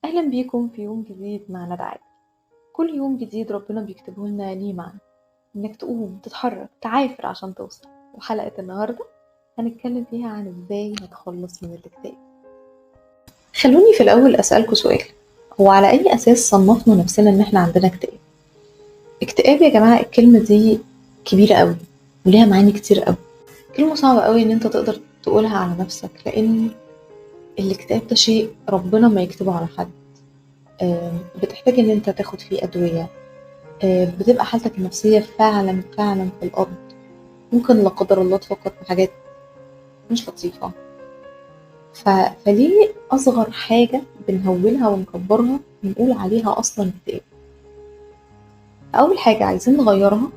أهلا بيكم في يوم جديد مع ندى عادل. كل يوم جديد ربنا بيكتبه لنا ليه معنى، إنك تقوم تتحرك تعافر عشان توصل. وحلقة النهاردة هنتكلم فيها عن إزاي نتخلص من الاكتئاب. خلوني في الأول أسألكوا سؤال، هو على أي أساس صنفنا نفسنا إن إحنا عندنا اكتئاب؟ اكتئاب يا جماعة الكلمة دي كبيرة قوي وليها معاني كتير قوي. كلمة صعبة قوي إن أنت تقدر تقولها على نفسك، لأن الاكتئاب ده شيء ربنا ما يكتبه على حد. بتحتاج إن أنت تاخد فيه أدوية، بتبقى حالتك النفسية فعلا فعلا في الأرض. ممكن لا قدر الله تفكر في حاجات مش لطيفة. فليه أصغر حاجة بنهولها ونكبرها ونقول عليها أصلا اكتئاب؟ أول حاجة عايزين نغيرها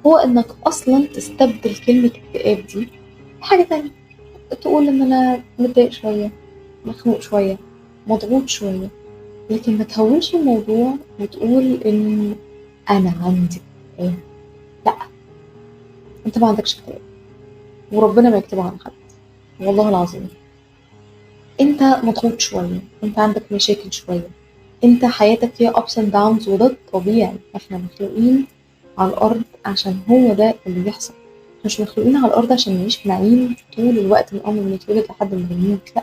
هو إنك أصلا تستبدل كلمة اكتئاب دي بحاجة تانية. تقول إن أنا متضايق شوية، مخنوق شوية، مضغوط شوية، لكن ما تهولش الموضوع وتقول إن أنا عندي اكتئاب. لأ، أنت ما عندكش اكتئاب وربنا ما يكتبه على حد، والله العظيم. انت مضغوط شوية، انت عندك مشاكل شوية، انت حياتك فيها ups and downs، وده طبيعي. احنا مخلوقين على الارض عشان هو ده اللي بيحصل. مش مخلوقين على الارض عشان نعيش في نعيم طول الوقت من اول ما نتولد لحد ما نموت، لا.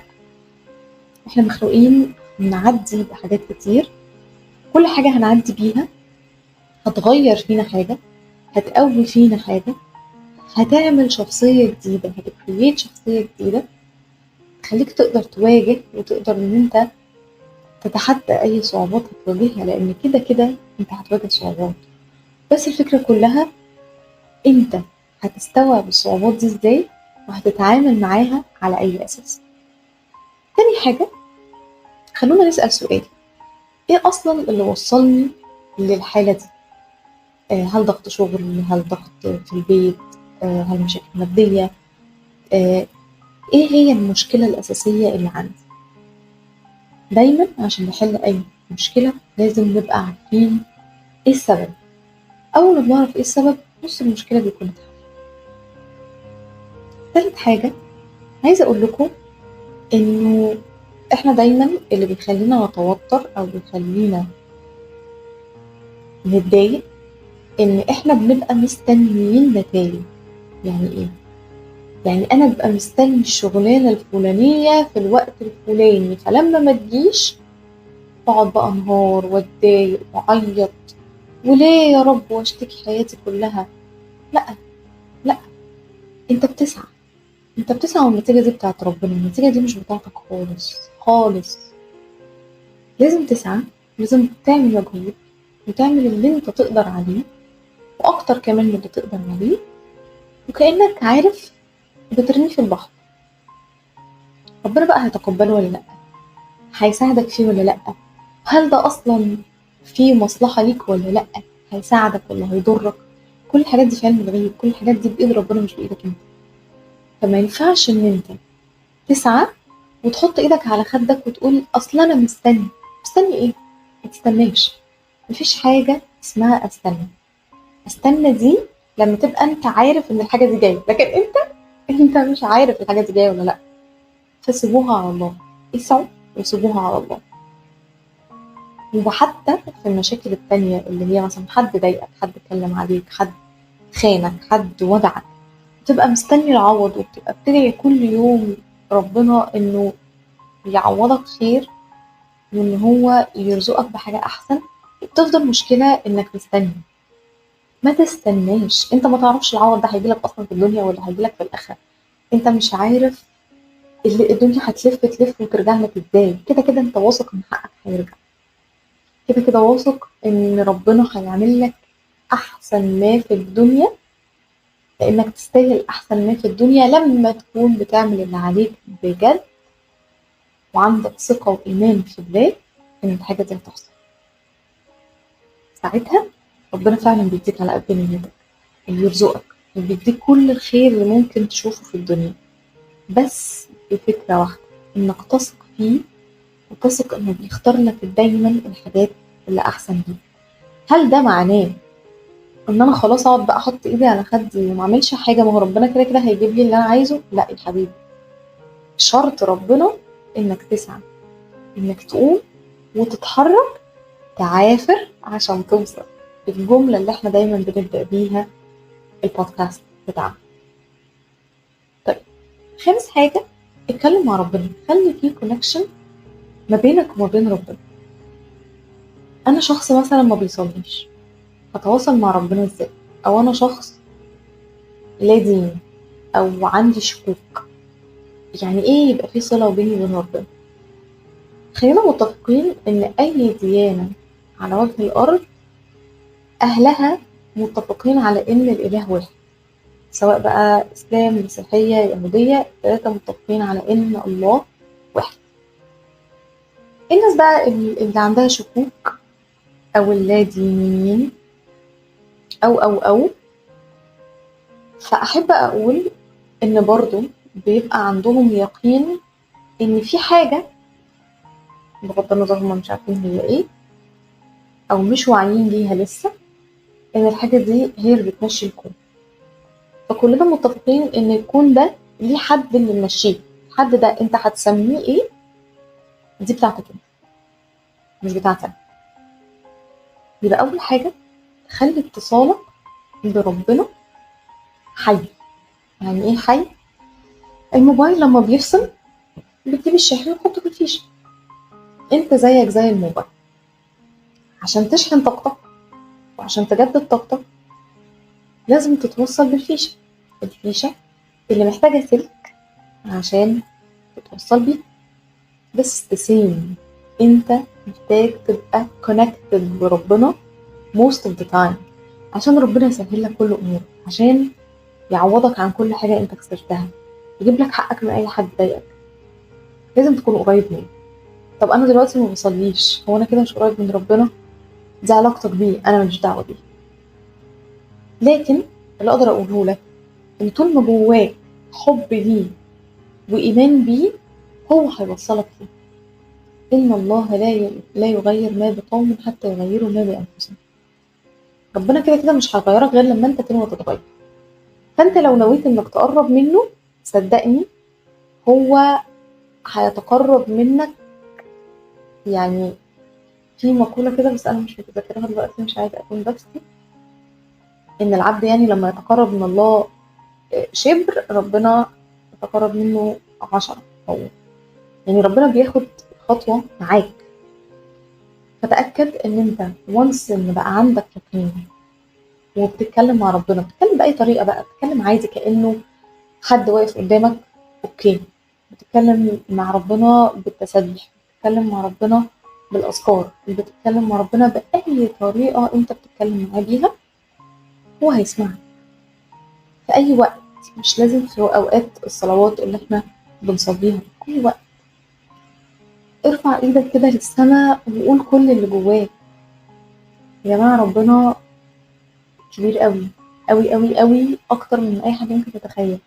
احنا مخلوقين نعدي بحاجات كتير. كل حاجة هنعدي بيها هتغير فينا حاجة، هتقوي فينا حاجة، هتعمل شخصية جديدة، هتكريت شخصية جديدة تخليك تقدر تواجه وتقدر ان انت تتحدى أي صعوبات هتواجهها، لأن كده كده أنت هتواجه صعوبات. بس الفكرة كلها أنت هتستوعب الصعوبات دي إزاي وهتتعامل معاها على أي أساس. تاني حاجة، خلونا نسأل سؤال، إيه أصلا اللي وصلني للحالة دي؟ هل ضغط شغل؟ هل ضغط في البيت؟ هل مشاكل مادية؟ آه، إيه هي المشكلة الأساسية اللي عندي؟ دايما عشان نحل أي مشكلة لازم نبقى عارفين إيه السبب. أول ما بنعرف إيه السبب نص المشكلة بيكون اتحل. تالت حاجة عايزة أقول لكم إنه إحنا دايما اللي بيخلينا نتوتر أو بيخلينا نتضايق إن إحنا بنبقى مستنيين نتائج. يعني إيه؟ يعني أنا ببقى مستني الشغلانة الفلانية في الوقت الفلاني، فلما ما تجيش بقعد بقى انهار واتضايق وأعيط، وليه يا رب واشتكي حياتي كلها. لأ، لأ، أنت بتسعى، أنت بتسعى والنتيجة دي بتاعت ربنا، النتيجة دي مش بتاعتك خالص خالص. لازم تسعى، لازم تعمل مجهود وتعمل اللي انت تقدر عليه واكتر كمان من اللي تقدر عليه، وكأنك عارف بترميه في البحر. ربنا بقى هيتقبله ولا لا، هيساعدك فيه ولا لا، هل ده اصلا فيه مصلحة ليك ولا لا، هيساعدك ولا هيضرك. كل الحاجات دي في علم الغيب، كل الحاجات دي بإيد ربنا مش بإيدك انت. فما ينفعش ان انت تسعى وتحط ايدك على خدك وتقول اصل انا مستني. مستني ايه؟ ما تستناش. مفيش حاجة اسمها استنى. استنى دي لما تبقى انت عارف ان الحاجة دي جاية، لكن انت مش عارف الحاجة دي جاية ولا لا. فسيبوها على الله، اسعوا وسيبوها على الله. وحتى في المشاكل التانية اللي هي مثلا حد ضايقك، حد اتكلم عليك، حد خانك، حد وجعك، بتبقى مستني العوض وبتبقى بتدعي كل يوم ربنا انه يعوضك خير وان هو يرزقك بحاجة احسن. بتفضل مشكلة انك مستني. ما تستناش، انت ما تعرفش العوض ده هيجيلك اصلا في الدنيا ولا هيجيلك في الاخرة. انت مش عارف اللي الدنيا هتلف تلف وترجع لك ازاي. كده كده انت واثق ان حقك هيرجع، كده كده واثق ان ربنا هيعمل لك احسن ما في الدنيا، لانك تستاهل احسن ما في الدنيا لما تكون بتعمل اللي عليك بجد وعندك ثقة وايمان في الله ان الحاجة دي هتحصل. ساعتها ربنا فعلا بيديك على قد نيتك، وبيرزقك وبيديك كل الخير اللي ممكن تشوفه في الدنيا، بس بفكرة واحدة، إنك تثق فيه وتثق إنه بيختار لك دايما الحاجات اللي أحسن ليك. هل ده معناه إن أنا خلاص أقعد بقى أحط إيدي على خدي وما أعملش حاجة، ما هو ربنا كده كده هيجيب لي اللي أنا عايزه؟ لا يا حبيبي، شرط ربنا إنك تسعى، إنك تقوم وتتحرك تعافر عشان توصل. الجملة اللي احنا دايما بنبدأ بيها البودكاست بتاعنا. طيب، خامس حاجة، اتكلم مع ربنا، خلي فيه كونكشن ما بينك وما بين ربنا. انا شخص مثلا ما بيصليش، هتواصل مع ربنا ازاي؟ او انا شخص لا دين او عندي شكوك، يعني ايه يبقى في صلة بيني وبين ربنا؟ خلينا متفقين ان اي ديانة على وجه الارض اهلها متفقين على ان الاله واحد، سواء بقى اسلام، مسيحية، يهودية، ثلاثة متفقين على ان الله واحد. الناس بقى اللي عندها شكوك او اللادينيين او فاحب اقول ان برضو بيبقى عندهم يقين ان في حاجة بغض النظر هم مش عارفين هي ايه او مش واعيين ليها لسه، ان الحاجة دي هي اللي بتمشي الكون. فكلنا متفقين ان الكون ده ليه حد اللي ممشيه، الحد ده انت هتسميه ايه دي بتاعتك انت، مش بتاعتك. يبقى اول حاجة خلي اتصالك بربنا حي. يعني ايه حي؟ الموبايل لما بيفصل بتجيب الشاحن وتحطه في الفيشة، انت زيك زي الموبايل. عشان تشحن طاقتك وعشان تجدد طاقتك لازم تتوصل بالفيشة، الفيشة اللي محتاجة سلك عشان تتوصل بيه. بس تسين انت محتاج تبقى connected بربنا most of the time عشان ربنا يسهل لك كل امورك، عشان يعوضك عن كل حاجة انت خسرتها، يجيب لك حقك من اي حد ضايقك. لازم تكون قريب منه. طب انا دلوقتي ما بصليش، هو انا كده مش قريب من ربنا؟ دي علاقتك بيه، انا مش دعوة بيه. لكن اللي اقدر اقوله لك ان طول ما جواك حب ليه وايمان بيه هو هيوصلك فيه. ان الله لا يغير ما بقوم حتى يغيروا ما بانفسهم. ربنا كده كده مش هيغيرك غير لما انت تنوي تتغير. فانت لو نويت انك تقرب منه صدقني هو هيتقرب منك. يعني في مقولة كده بس انا مش متذكرها دلوقتي، مش عايزة اكون بفتي، ان العبد يعني لما يتقرب من الله شبر ربنا يتقرب منه 10. او يعني ربنا بياخد خطوة معاك. فتأكد ان انت وانس ان بقى عندك يقين وبتتكلم مع ربنا، بتتكلم بأي طريقة بقى، بتتكلم عادي كأنه حد واقف قدامك، اوكي. بتتكلم مع ربنا بالتسبيح، بتتكلم مع ربنا بالأذكار، بتتكلم مع ربنا بأي طريقة انت بتتكلم معاه بيها، هو هيسمعك في أي وقت. مش لازم في أوقات الصلوات اللي احنا بنصليها، في أي وقت ارفع ايدك كده للسماء وقول كل اللي جواك. يا جماعة ربنا كبير قوي قوي قوي قوي، اكتر من اي حد ممكن تتخيل.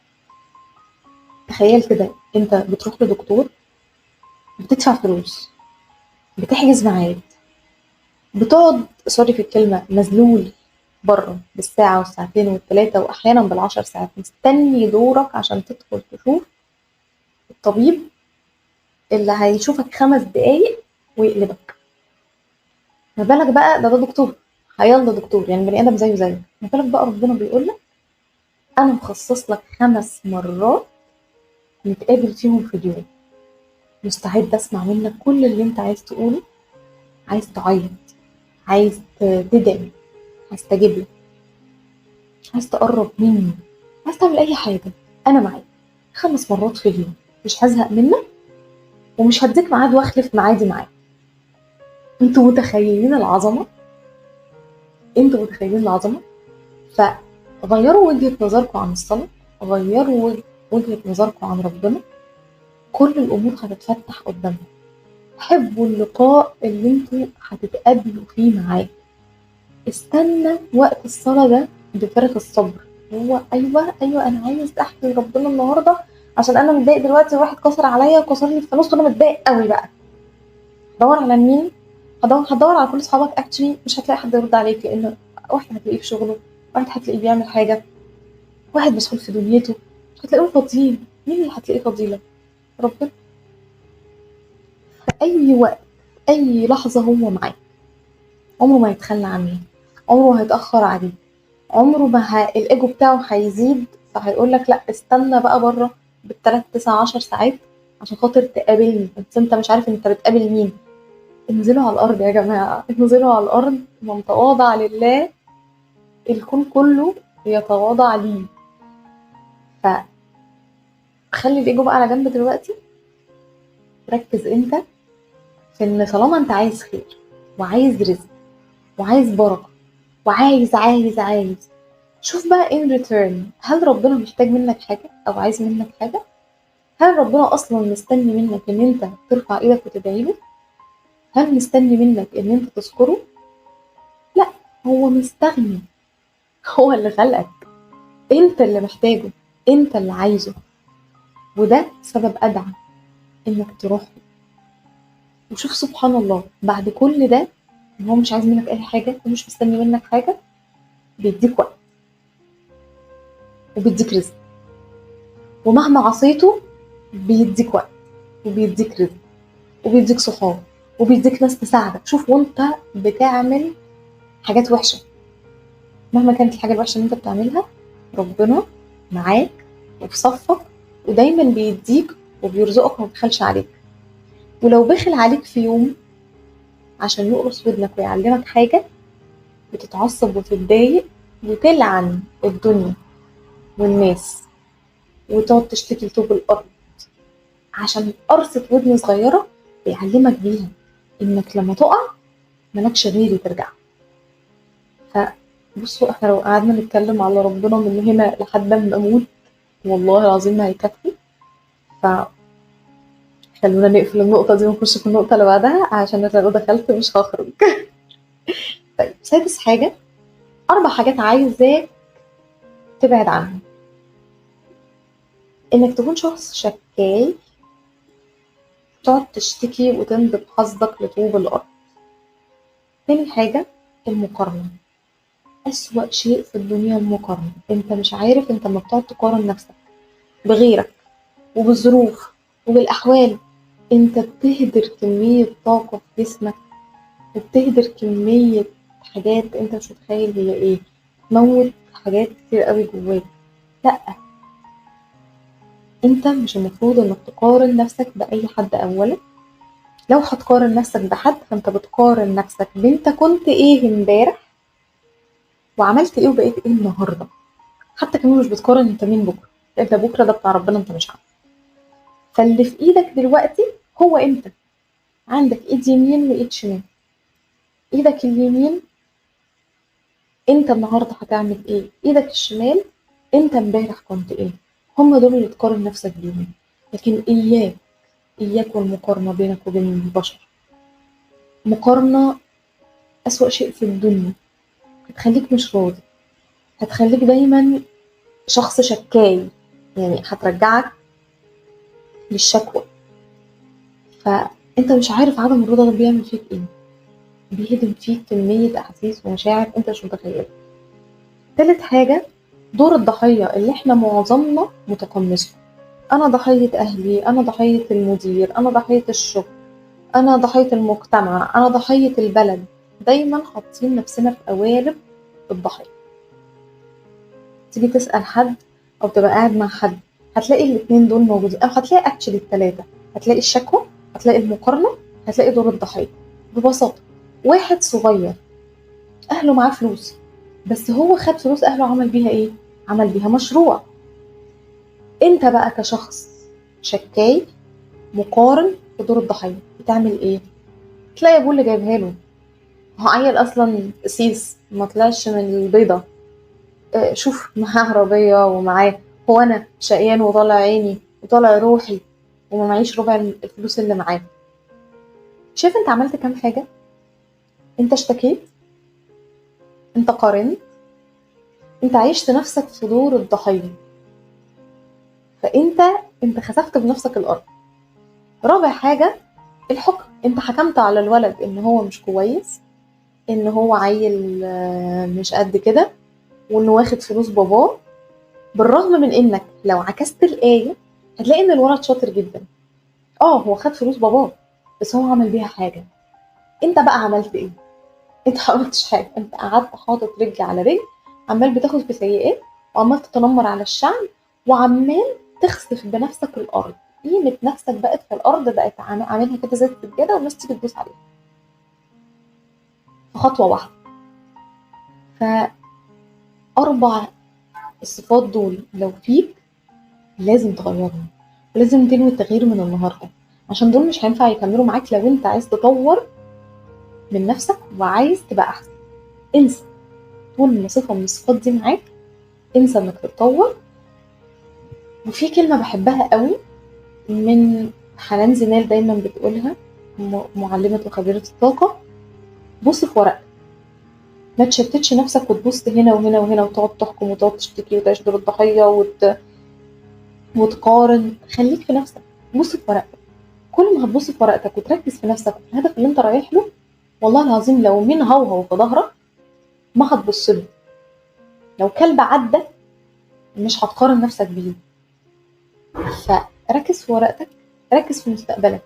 تخيل كده انت بتروح لدكتور، بتدفع فلوس، بتحجز ميعاد، بتقعد سوري في الكلمة مذلول بره بالساعة والساعتين والثلاثة وأحيانا بالعشر ساعات مستني دورك عشان تدخل تشوف الطبيب اللي هيشوفك 5 دقايق ويقلبك. ما بالك بقى ده دكتور، هيلا دكتور يعني بني آدم زيه زيك، ما بالك بقى ربنا بيقول لك أنا مخصص لك 5 مرات نتقابل فيهم في اليوم، مستعد أسمع منك كل اللي أنت عايز تقوله، عايز تعيط، عايز تدعي، هستجيب لك، عايز تقرب مني، عايز تعمل أي حاجة، أنا معاك. 5 مرات في اليوم، مش هزهق منك ومش هديك ميعاد واخلف ميعادي معاك. انتوا متخيلين العظمة؟ انتوا متخيلين العظمة؟ فغيروا وجهة نظركم عن الصلاة، غيروا وجهة نظركم عن ربنا، كل الأمور هتتفتح قدامكم. حبوا اللقاء اللي انتوا هتتقابلوا فيه معاه. استنى وقت الصلاة ده بفارغ الصبر. هو ايوه انا عايز احكي لربنا النهارده عشان انا متضايق دلوقتي، واحد كسر عليا وكسر لي الفلوس وانا متضايق قوي بقى. دور على مين؟ هتدور على كل اصحابك اكشلي مش هتلاقي حد يرد عليك، لان واحد هتلاقيه في شغله، واحد هتلاقيه بيعمل حاجه، واحد مسؤول في دنيته، مش هتلاقيهم فاضيين. مين اللي هتلاقيه فضيلة؟ ربنا. في اي وقت، اي لحظة هو معاك، عمره ما يتخلى عنك، عمره ما هيتأخر عليك، عمره ما الايجو بتاعه هيزيد فهيقول لك لا استنى بقى بره بالثلاث 9 10 ساعات عشان خاطر تقابلني، بس انت مش عارف انت بتقابل مين. انزلوا على الارض يا جماعة، انزلوا على الارض، من تواضع لله الكون كله يتواضع ليه. فخلي الايجو بقى على جنب دلوقتي، ركز انت في ان طالما انت عايز خير وعايز رزق وعايز بركة وعايز عايز شوف بقى in return، هل ربنا محتاج منك حاجة او عايز منك حاجة؟ هل ربنا اصلا مستني منك ان انت ترفع ايدك وتدعي له؟ هل مستني منك ان انت تذكره؟ لا، هو مستغني، هو اللي خلقك، انت اللي محتاجه، انت اللي عايزه، وده سبب ادعى انك تروح له. وشوف سبحان الله بعد كل ده ان هو مش عايز منك اي حاجة ومش مستني منك حاجة، بيديك وقت وبيديك رزق، ومهما عصيته بيديك وقت وبيديك رزق وبيديك صحاب وبيديك ناس تساعدك. شوف وانت بتعمل حاجات وحشة، مهما كانت الحاجة الوحشة اللي انت بتعملها، ربنا معاك وفي صفك ودايما بيديك وبيرزقك وما بيبخلش عليك. ولو بخل عليك في يوم عشان يقرص ودنك ويعلمك حاجة، بتتعصب وتتضايق وتلعن الدنيا والناس وتقعد تشتكي لطوب الأرض عشان قرصة ودن صغيرة بيعلمك بيها إنك لما تقع ملكش غيري ترجع. فبصوا احنا لو قعدنا نتكلم على ربنا من هنا لحد ما نموت والله العظيم ما هيكفي. فخلونا نقفل النقطة دي ونخش في النقطة اللي بعدها عشان أنا لو دخلت مش هخرج. طيب سادس حاجة، 4 حاجات عايزاك تبعد عنهم. إنك تكون شخص شكاي تقعد تشتكي وتندب حظك لطوب الأرض. تاني حاجة المقارنة، أسوأ شيء في الدنيا المقارنة. انت مش عارف انت لما بتقعد تقارن نفسك بغيرك وبالظروف وبالأحوال، انت بتهدر كمية طاقة في جسمك وبتهدر كمية حاجات انت مش متخيل هي ايه، تموت حاجات كتير قوي جواك. لا، انت مش المفروض انك تقارن نفسك بأي حد. أولا لو هتقارن نفسك بحد فانت بتقارن نفسك بانت كنت ايه امبارح وعملت ايه وبقيت ايه النهارده. حتى كمان مش بتقارن انت مين بكره، انت بكره ده بتاع ربنا انت مش عارف. فاللي في ايدك دلوقتي هو انت، عندك ايد يمين وايد شمال. ايدك اليمين انت النهارده هتعمل ايه، ايدك الشمال انت امبارح كنت ايه. هم دول اللي تقارن نفسك بيهم. لكن اياك والمقارنه بينك وبين البشر. مقارنه اسوأ شيء في الدنيا، هتخليك مش راضي، هتخليك دايما شخص شكاي، يعني هترجعك للشكوى. فانت مش عارف عدم الرضا ده بيعمل فيك ايه، بيهدم فيك كمية احاسيس ومشاعر انت مش متخيلها. تالت حاجة دور الضحية اللي احنا معظمنا متقمصه. انا ضحية اهلي، انا ضحية المدير، انا ضحية الشغل، انا ضحية المجتمع، انا ضحية البلد. دايما حاطين نفسنا في قوالب الضحية. تيجي تسأل حد او تبقى قاعد مع حد هتلاقي الاتنين دول موجودين، او هتلاقي اكشلي التلاتة، هتلاقي الشكوى، هتلاقي المقارنة، هتلاقي دور الضحية. ببساطة واحد صغير اهله معاه فلوس، بس هو خد فلوس اهله عمل بيها ايه؟ عمل بيها مشروع. انت بقى كشخص شكاي مقارن في دور الضحية بتعمل ايه؟ تلاقي ابوه اللي جايبها له، هو عيل اصلا سيس ما طلعش من البيضة. شوف معاه عربية ومعاه، هو انا شقيان وطالع عيني وطالع روحي وما معيش ربع الفلوس اللي معاه. شايف انت عملت كام حاجة؟ انت اشتكيت، انت قارنت، انت عيشت نفسك في دور الضحية، فانت خسفت بنفسك الارض. رابع حاجة الحكم، انت حكمت على الولد ان هو مش كويس، ان هو عيل مش قد كده، وانه واخد فلوس باباه. بالرغم من انك لو عكست الآية هتلاقي ان الولد شاطر جدا. هو خد فلوس باباه بس هو عمل بيها حاجة، انت بقى عملت ايه؟ انت ما عملتش حاجه، انت قعدت حاطط رجل على رجل، عمال بتاخد في سيئات، وعمال تتنمر على الشعب، وعمال تخسف بنفسك الارض. قيمه نفسك بقت في الارض، بقت عاملها كده زي السجاده، والناس تيجي تدوس عليها في خطوه واحده. فاربع الصفات دول لو فيك لازم تغيرهم، ولازم تنوي التغيير من النهارده، عشان دول مش هينفع يكملوا معاك لو انت عايز تطور من نفسك وعايز تبقى احسن. انسى طول ما صفه من الصفات دي معاك، انسى انك تتطور. وفي كلمه بحبها قوي من حنان زمال دايما بتقولها، معلمة وخبيرة الطاقة: بص في ورقك، ما تشتتش نفسك وتبص هنا وهنا وهنا وتقعد تحكم وتقعد تشتكي وتعيش دور الضحية وتقارن. خليك في نفسك، بص في ورقك. كل ما هتبص في ورقتك وتركز في نفسك وفي الهدف اللي انت رايح له، والله العظيم لو مين هوهو في ظهرك ما هتبص له، لو كلب عدى مش هتقارن نفسك بيه. فركز في ورقتك، ركز في مستقبلك،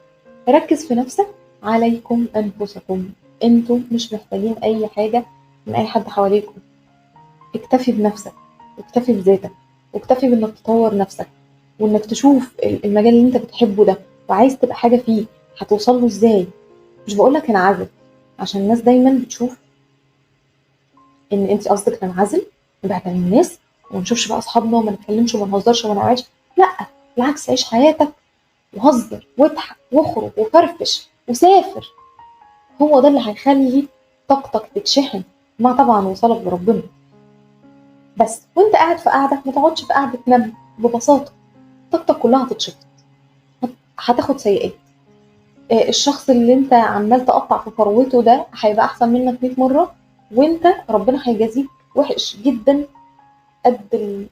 ركز في نفسك. عليكم أنفسكم، انتوا مش محتاجين أي حاجة من أي حد حواليكم. اكتفي بنفسك، واكتفي بذاتك، واكتفي بإنك تطور نفسك، وإنك تشوف المجال اللي انت بتحبه ده وعايز تبقى حاجة فيه، هتوصل له ازاي. مش بقولك انعزل، عشان الناس دايما بتشوف ان انت قصدك ننعزل نبعد عن الناس وما نشوفش بقى اصحابنا وما نتكلمش وما نهزرش وما نعيش. لا، بالعكس، عيش حياتك وهزر واضحك واخرج وفرفش وسافر. هو ده اللي هيخلي طاقتك تتشحن، مع طبعا وصلك بربنا. بس وانت قاعد في قاعدة ما تقعدش في قاعدة تنام. ببساطة طاقتك كلها هتتشفط، هتاخد سيئات. الشخص اللي انت عمال تقطع في ثروته ده هيبقى احسن منك 100 مرة، وانت ربنا هيجازيك وحش جدا قد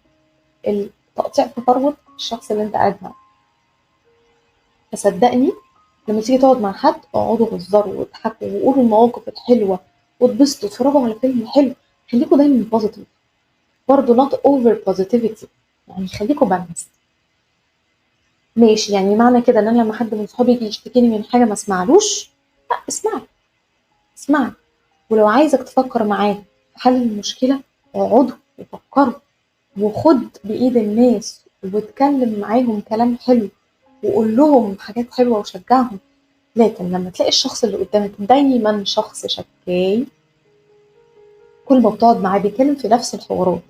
التقطيع في ثروة الشخص اللي انت قاعد معاه. فصدقني لما تيجي تقعد مع حد، اقعدوا هزروا واضحكوا وقولوا المواقف الحلوة واتبسطوا، اتفرجوا على فيلم حلو. خليكوا دايما بوزيتيف، برضه not over positivity، يعني خليكوا بالانس. ماشي، يعني معنى كده ان انا لما حد من صحابي يجي يشتكيني من حاجة ما اسمعلوش؟ لا، اسمع. ولو عايزك تفكر معاه في حل المشكلة، اقعدوا وفكروا، وخد بإيد الناس واتكلم معاهم كلام حلو وقول لهم حاجات حلوة وشجعهم. لكن لما تلاقي الشخص اللي قدامك دايما شخص شكاي، كل ما بتقعد معاه بيتكلم في نفس الحوارات: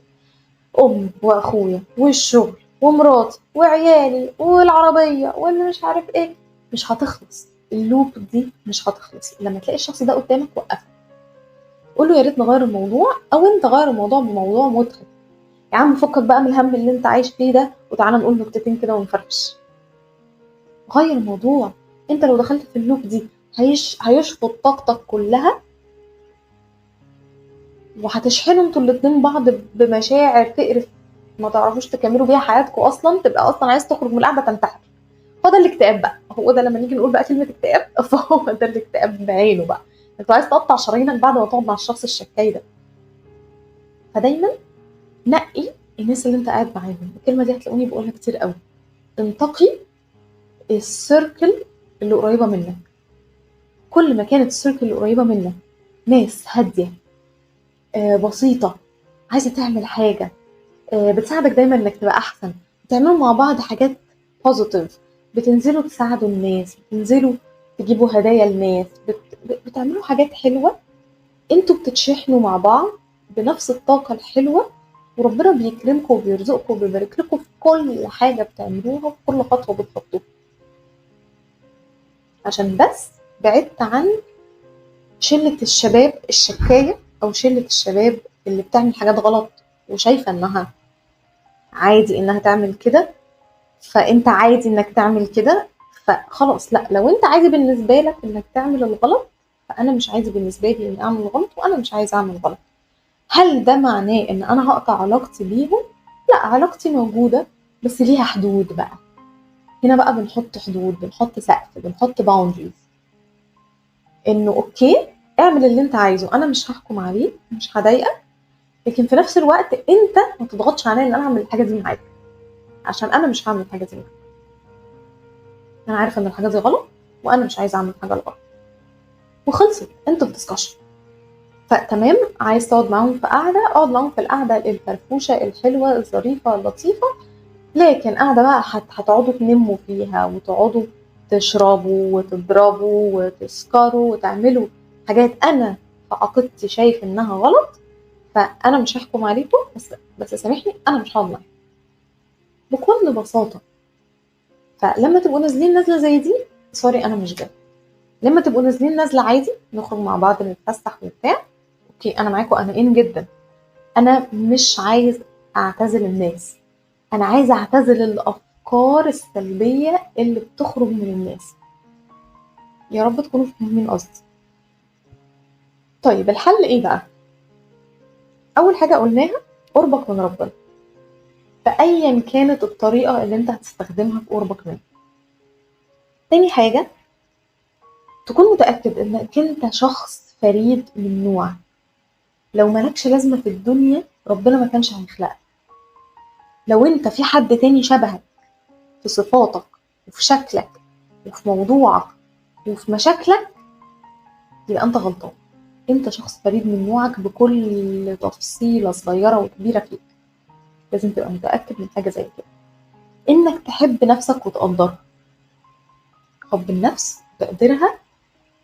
أمي وأخويا والشغل ومراتي وعيالي والعربية واللي مش عارف إيه، مش هتخلص. اللوب دي مش هتخلص. لما تلاقي الشخص ده قدامك وقفه، قول له يا ريت نغير الموضوع، أو أنت غير الموضوع بموضوع مضحك. يا عم فكك بقى من الهم اللي أنت عايش فيه ده، وتعالى نقول نكتتين كده ونفرفش. غير الموضوع. أنت لو دخلت في اللوب دي هيشفط طاقتك كلها، وهتشحنوا انتوا الاتنين بعض بمشاعر تقرف، ما تعرفوش تكملوا بيها حياتكم اصلا. تبقى اصلا عايز تخرج من القعده تنتحر. هو ده الاكتئاب بقى، هو ده لما نيجي نقول بقى كلمه اكتئاب فهو ده الاكتئاب بعينه بقى. انت عايز تقطع شرايينك بعد ما تقعد مع الشخص الشكاي ده. فدايما نقي الناس اللي انت قاعد معاهم. الكلمه دي هتلاقوني بقولها كتير قوي: انتقي السيركل اللي قريبه منك. كل ما كانت السيركل اللي قريبه منك ناس هاديه، بسيطه، عايزه تعمل حاجه، بتساعدك دايما انك تبقى احسن، بتعملوا مع بعض حاجات بوزيتيف، بتنزلوا تساعدوا الناس، بتنزلوا تجيبوا هدايا للناس، بتعملوا حاجات حلوة، انتوا بتتشحنوا مع بعض بنفس الطاقة الحلوة، وربنا بيكرمكم وبيرزقكم وبيبارك لكم في كل حاجة بتعملوها وفي كل خطوة بتحطوها. عشان بس بعدت عن شلة الشباب الشكاية، أو شلة الشباب اللي بتعمل حاجات غلط وشايفة إنها عادي إنها تعمل كده، فانت عادي انك تعمل كده. فخلاص، لا، لو انت عادي بالنسبه لك انك تعمل الغلط، فانا مش عادي بالنسبه لي اني اعمل غلط، وانا مش عايزه اعمل غلط. هل ده معناه ان انا هقطع علاقتي بيهم؟ لا، علاقتي موجوده، بس ليها حدود بقى. هنا بقى بنحط حدود، بنحط سقف، بنحط باوندريز، انه اوكي اعمل اللي انت عايزه، انا مش هحكم عليك، مش هضايقك، لكن في نفس الوقت انت ما تضغطش عليا ان انا اعمل الحاجه دي معاك، عشان انا مش هعمل الحاجه دي معاك. انا عارفه ان الحاجه دي غلط، وانا مش عايزه اعمل حاجه غلط. وخلصت، انتوا بتسكشن. فتمام، عايز تقعد معاهم في قعدة، اقعد معاهم في القعدة الفرفوشة الحلوة الظريفة اللطيفة، لكن قاعدة بقى هتقعدوا تنموا فيها وتقعدوا تشربوا وتضربوا وتسكروا وتعملوا حاجات أنا في عقيدتي شايف إنها غلط، فأنا مش هحكم عليكم، بس سامحني أنا مش هقعد معاكم بكل بساطة. فلما تبقوا نازلين نازلة زي دي، سوري أنا مش جاي. لما تبقوا نازلين نازلة عادي، نخرج مع بعض نتفسح وبتاع، أوكي أنا معاكم، أنا إن جدا. أنا مش عايز أعتزل الناس، أنا عايزة أعتزل الأفكار السلبية اللي بتخرج من الناس. يا رب تكونوا فاهمين قصدي. طيب الحل إيه بقى؟ أول حاجة قلناها قربك من ربنا، فأيا كانت الطريقة اللي أنت هتستخدمها في قربك منه. تاني حاجة، تكون متأكد إنك أنت شخص فريد من نوعك. لو مالكش لازمة في الدنيا ربنا ما كانش هيخلقك. لو أنت في حد تاني شبهك في صفاتك وفي شكلك وفي موضوعك وفي مشاكلك، يبقى أنت غلطان. أنت شخص فريد من نوعك بكل تفصيلة صغيرة وكبيرة فيك. لازم تبقى متأكد من حاجة زي كده، إنك تحب نفسك وتقدرها. حب النفس وتقديرها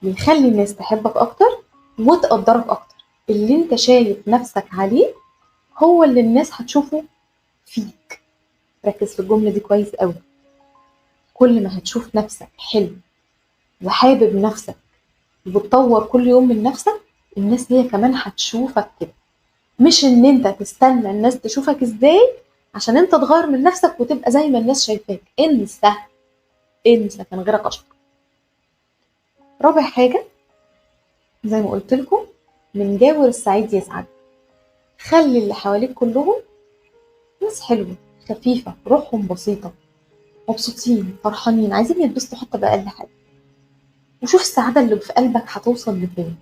بيخلي الناس تحبك أكتر وتقدرك أكتر. اللي أنت شايف نفسك عليه هو اللي الناس هتشوفه فيك. ركز في الجملة دي كويس قوي. كل ما هتشوف نفسك حلو وحابب نفسك وبتطور كل يوم من نفسك، الناس هي كمان هتشوفك كده. مش ان انت تستنى الناس تشوفك ازاي عشان انت تغير من نفسك وتبقى زي ما الناس شايفاك. انسى، انسى، كان غيرك اشطر. رابع حاجة، زي ما قلت لكم، من جاور السعيد يسعد. خلي اللي حواليك كلهم ناس حلوة خفيفة روحهم بسيطة، مبسوطين فرحانين عايزين يتبسطوا حتى بأقل حاجة. وشوف السعادة اللي في قلبك هتوصل لفين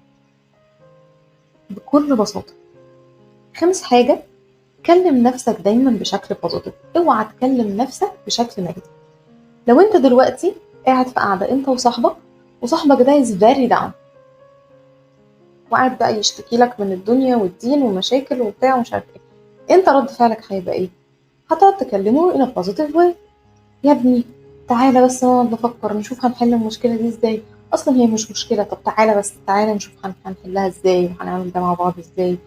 بكل بساطة. خامس حاجة، كلم نفسك دايما بشكل بوزيتيف، اوعى تكلم نفسك بشكل نيجاتيف. لو انت دلوقتي قاعد في قاعدة انت وصاحبك ده is very down وقاعد بقى يشتكي لك من الدنيا والدين ومشاكل وبتاع ومش عارف ايه، انت رد فعلك هيبقى ايه؟ هتقعد تكلمه in a positive way. يا ابني تعالى بس نقعد نفكر نشوف هنحل المشكلة دي ازاي، اصلا هي مش مشكلة، طب تعالى بس تعالى نشوف هنحلها ازاي وهنعمل ده مع بعض ازاي.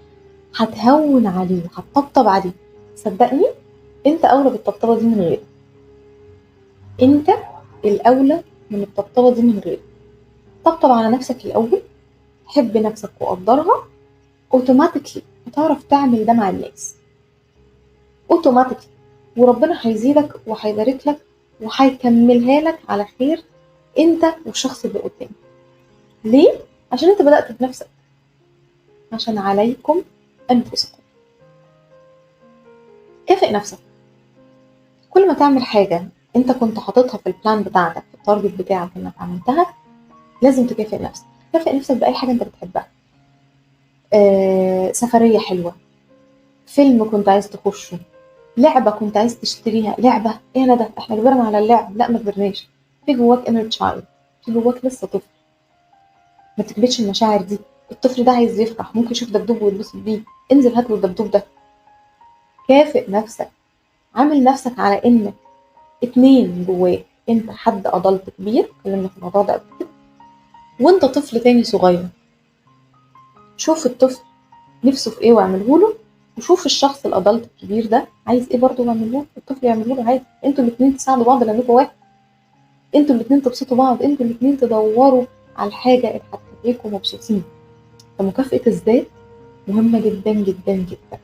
هتهون عليه، هتطبطب عليه. صدقني انت اولى بالطبطبة دي من غيره. انت الاولى من الطبطبة دي من غيره. طبطب على نفسك الاول، حب نفسك وقدرها، اوتوماتيكلي هتعرف تعمل ده مع الناس اوتوماتيكلي، وربنا هيزيدك وهيبارك لك وهيكملها لك على خير انت والشخص اللي قدامك. ليه؟ عشان انت بدأت بنفسك. عشان عليكم انفسكم. كافئ نفسك. كل ما تعمل حاجة انت كنت حاططها في البلان بتاعتك في التارجت بتاعك انك عملتها، لازم تكافئ نفسك. كافئ نفسك بأي حاجة انت بتحبها. سفرية حلوة، فيلم كنت عايز تخشه، لعبة كنت عايز تشتريها. لعبة ايه انا ده احنا كبرنا على اللعب؟ لا ما كبرناش. في جواك inner child، في جواك لسه طفل. ما تكبتش المشاعر دي. الطفل ده عايز يفرح، ممكن يشوف دبدوب ويتبسط بيه، انزل هات له الدبدوب ده. كافئ نفسك. عامل نفسك على انك اتنين جواك، انت حد ادلت كبير اتكلمنا في الموضوع ده قبل كده، وانت طفل تاني صغير. شوف الطفل نفسه في ايه واعمله له، وشوف الشخص الادلت الكبير ده عايز ايه برضه واعمله له. الطفل يعمله له عادي. انتوا الاثنين تساعدوا بعض لانكم واحد. انتوا الاثنين تبسطوا بعض، انتوا الاثنين تدوروا على الحاجه اللي هتخليكم مبسوطين. فمكافأة الذات مهمه جدا جدا جدا.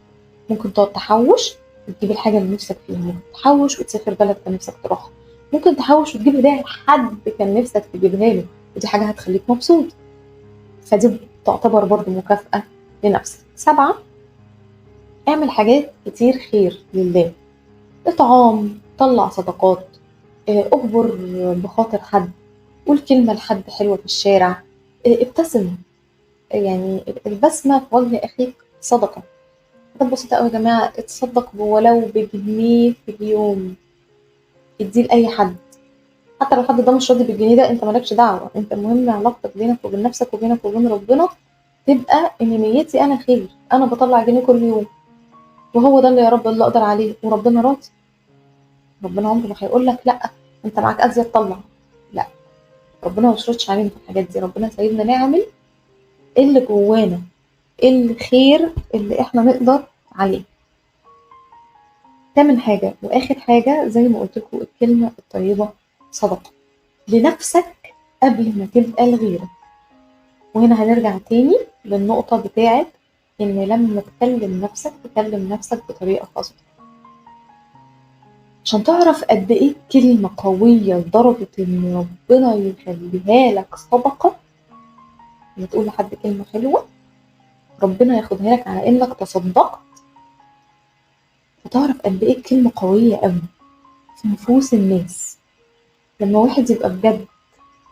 ممكن تقعد تحوش وتجيب الحاجه اللي نفسك فيها، ممكن تحوش وتسافر بلد كان نفسك تروحها، ممكن تحوش وتجيب هديه لحد كان نفسك تجيبها له، ودي حاجه هتخليك مبسوط. فدي تعتبر برضه مكافأة لنفسك. 7، اعمل حاجات كتير خير لله. اطعام، طلع صدقات، اجبر بخاطر حد، قول كلمة لحد حلوة في الشارع، ابتسم. يعني البسمة في وجه أخيك صدقة. ده بسيطة أوي يا جماعة. اتصدق ولو بجنيه في اليوم، اديه لأي حد حتى لو الحد ده مش راضي بالجنيه ده، انت مالكش دعوه، انت المهم علاقتك بينك وبين نفسك وبينك وبين ربنا تبقى ان نيتي انا خير، انا بطلع جنيه كل يوم وهو ده اللي يا رب اللي اقدر عليه وربنا راضي. ربنا عمره ما هيقول لك لا انت معاك ازيد طلع، لا، ربنا ما بيشرطش علينا في الحاجات دي، ربنا سايبنا نعمل اللي جوانا، الخير اللي احنا نقدر عليه. تامن حاجة واخر حاجة زي ما قلت لكم، الكلمة الطيبة صدقة لنفسك قبل ما تبقى لغيرك. وهنا هنرجع تاني للنقطة بتاعت ان لما تكلم نفسك تكلم نفسك بطريقة خاصة، عشان تعرف قد ايه كلمة قوية لدرجة ان ربنا يخليها لك صدقة. لما تقول لحد كلمة حلوة ربنا ياخدها لك على انك تصدقت، فتعرف قد ايه الكلمة قوية قوي في نفوس الناس. لما واحد يبقى بجد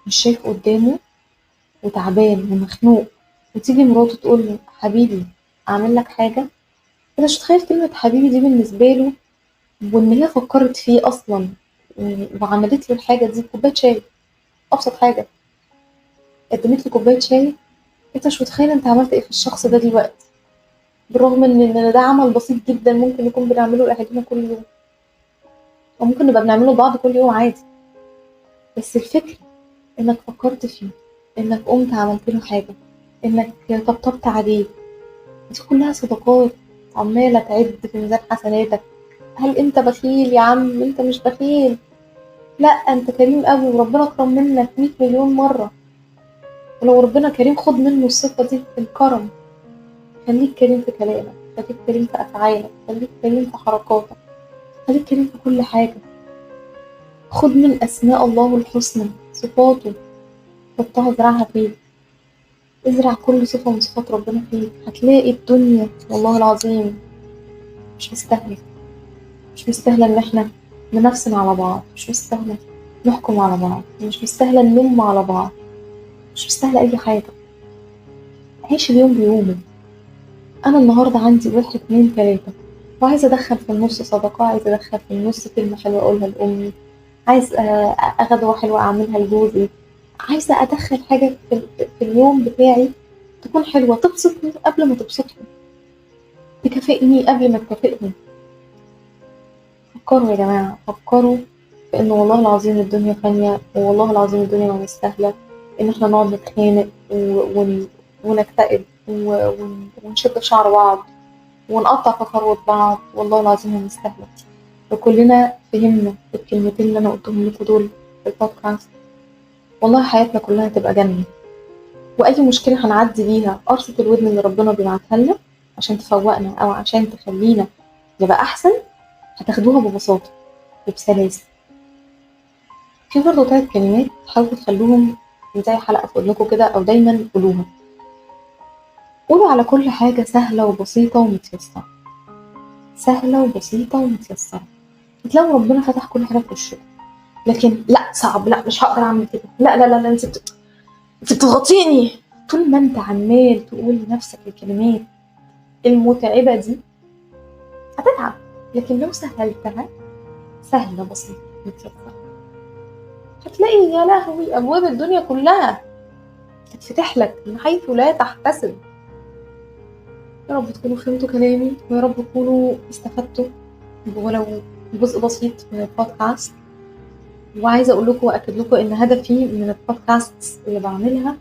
مش شايف قدامه وتعبان ومخنوق، وتيجي مراته تقول له حبيبي اعمل لك حاجة، انت مش متخيل كلمة حبيبي دي بالنسبة له، وان هي فكرت فيه اصلا وعملت له الحاجة دي. كوباية شاي، ابسط حاجة، قدمت له كوباية شاي، انت مش متخيل انت عملت ايه في الشخص ده دلوقتي، بالرغم ان ده عمل بسيط جدا ممكن نكون بنعمله لاهالينا كل يوم، او ممكن نبقى بنعمله لبعض كل يوم عادي، بس الفكرة انك فكرت فيه، انك قمت عملت له حاجة، انك طبطبت عليه. دي كلها صدقات عمالة تعد في ميزان حسناتك. هل انت بخيل يا عم؟ انت مش بخيل، لا انت كريم قوي وربنا اكرم منك 100 مليون مرة. ولو ربنا كريم خد منه الصفة دي، الكرم. خليك كريم في كلامك، خليك كريم في افعالك، خليك كريم في حركاتك، خليك كريم في كل حاجة. خد من اسماء الله الحسنى صفاته، حطها زرعها فيك، ازرع كل صفة من صفات ربنا فيك، هتلاقي الدنيا والله العظيم مش مستاهلة. مش مستاهلة ان احنا ننفسن على بعض، مش مستاهلة نحكم على بعض، مش مستاهلة نلوم على بعض، مش مستاهلة اي حاجة. عيش اليوم بيومه. انا النهاردة عندي واحد اتنين تلاتة، وعايزة ادخل في النص صدقة، عايزة ادخل في النص كلمة حلوة اقولها لامي، عايز غدوة حلوة اعملها لجوزي، عايزة ادخل حاجة في اليوم بتاعي تكون حلوة تبسطني قبل ما تبسطهم، تكافئني قبل ما تكافئني. فكروا يا جماعة، فكروا في إن والله العظيم الدنيا فانية، والله العظيم الدنيا ما مستاهلة إن احنا نقعد نتخانق ونكتئب ونشد في شعر بعض ونقطع في فروة بعض. والله العظيم ما مستاهلة. لو كلنا فهمنا الكلمتين اللي أنا قلتهم لكم دول في البودكاست، والله حياتنا كلها تبقى جنة. وأي مشكلة هنعدي بيها، قرصة الودن اللي ربنا بيبعتها لنا عشان تفوقنا أو عشان تخلينا نبقى أحسن، هتاخدوها ببساطة وبسلاسة. في برضه 3 كلمات حاولوا تخلوهم زي حلقة في ودنكم كده، أو دايما قولوها. قولوا على كل حاجة سهلة وبسيطة ومتيسرة، سهلة وبسيطة ومتيسرة، هتلاقوا ربنا فتح كل حاجة في وشكم. لكن لا صعب، لا مش هقدر أعمل كده، لا لا لا, لا انت بتضغطيني. طول ما انت عمال تقول لنفسك الكلمات المتعبة دي هتتعب. لكن لو سهلتها، سهلة بسيطة متيسرة، هتلاقي يا لهوي أبواب الدنيا كلها تتفتح لك من حيث لا تحتسب. يا رب تكونوا فهمتوا كلامي، ويا رب تكونوا استفدتوا ولو جزء بسيط من البودكاست. وعايزة أقول لكم وأكد لكم إن هدفي من البودكاست اللي بعملها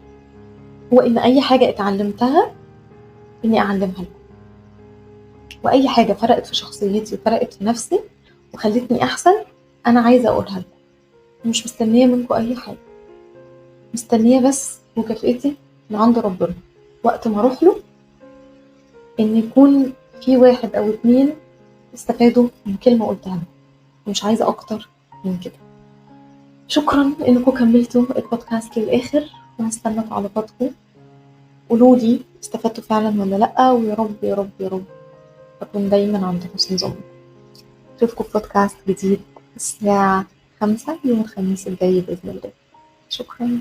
هو إن أي حاجة اتعلمتها إني أعلمها لكم، وأي حاجة فرقت في شخصيتي وفرقت في نفسي وخلتني أحسن أنا عايزة أقولها لكم. مش مستنية منكم أي حاجة، مستنية بس مكافئتي من عند ربنا وقت ما أروح له، إن يكون في 1 أو 2 استفادوا من كلمة قلتها لهم، ومش عايزة أكتر من كده. شكرا إنكم كملتوا البودكاست للآخر، وهستنى تعليقاتكم. قولوا لي استفدتوا فعلا ولا لأ، ويا رب يا رب يا رب أكون دايما عند حسن ظنكم. أشوفكم في بودكاست جديد الساعة 5 يوم الخميس الجاي بإذن الله. شكرا.